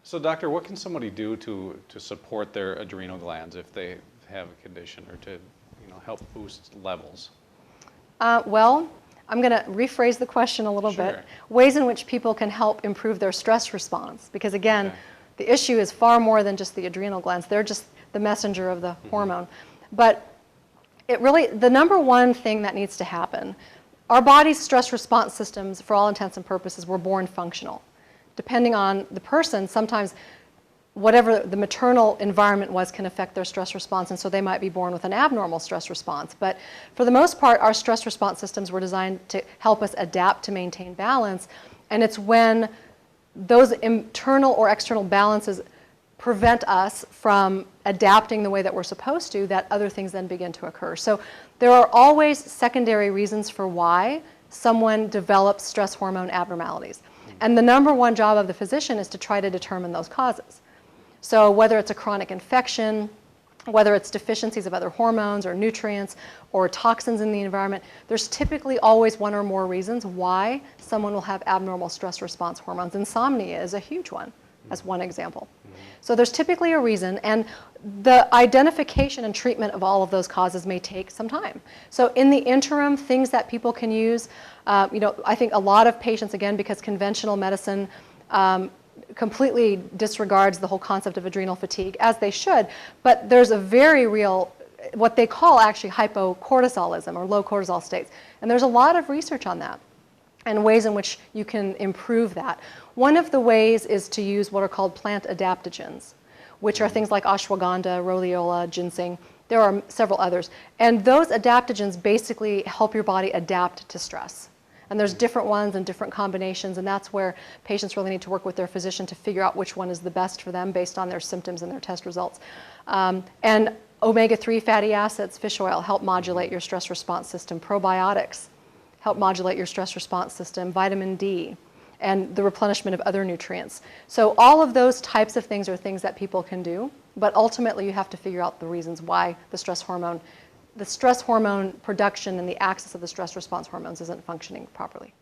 So doctor, what can somebody do to support their adrenal glands if they have a condition, or to help boost levels? Well, I'm going to rephrase the question a little bit. Ways in which people can help improve their stress response. Because again, the issue is far more than just the adrenal glands. They're just the messenger of the hormone. But it really, the number one thing that needs to happen, our body's stress response systems, for all intents and purposes, were born functional. Depending on the person, sometimes whatever the maternal environment was can affect their stress response, and so they might be born with an abnormal stress response. But for the most part, our stress response systems were designed to help us adapt to maintain balance, and it's when those internal or external balances prevent us from adapting the way that we're supposed to, that other things then begin to occur. So there are always secondary reasons for why someone develops stress hormone abnormalities. And the number one job of the physician is to try to determine those causes. So whether it's a chronic infection, whether it's deficiencies of other hormones or nutrients or toxins in the environment, there's typically always one or more reasons why someone will have abnormal stress response hormones. Insomnia is a huge one, as one example. So there's typically a reason, and the identification and treatment of all of those causes may take some time. So in the interim, things that people can use, I think a lot of patients, again, because conventional medicine completely disregards the whole concept of adrenal fatigue, as they should, but there's a very real, what they call actually hypocortisolism, or low cortisol states. And there's a lot of research on that and ways in which you can improve that. One of the ways is to use what are called plant adaptogens, which are things like ashwagandha, rhodiola, ginseng. There are several others. And those adaptogens basically help your body adapt to stress. And there's different ones and different combinations, and that's where patients really need to work with their physician to figure out which one is the best for them based on their symptoms and their test results. And omega-3 fatty acids, fish oil, help modulate your stress response system. Probiotics help modulate your stress response system. Vitamin D, and the replenishment of other nutrients. So all of those types of things are things that people can do, but ultimately you have to figure out the reasons why the stress hormone production and the axis of the stress response hormones isn't functioning properly.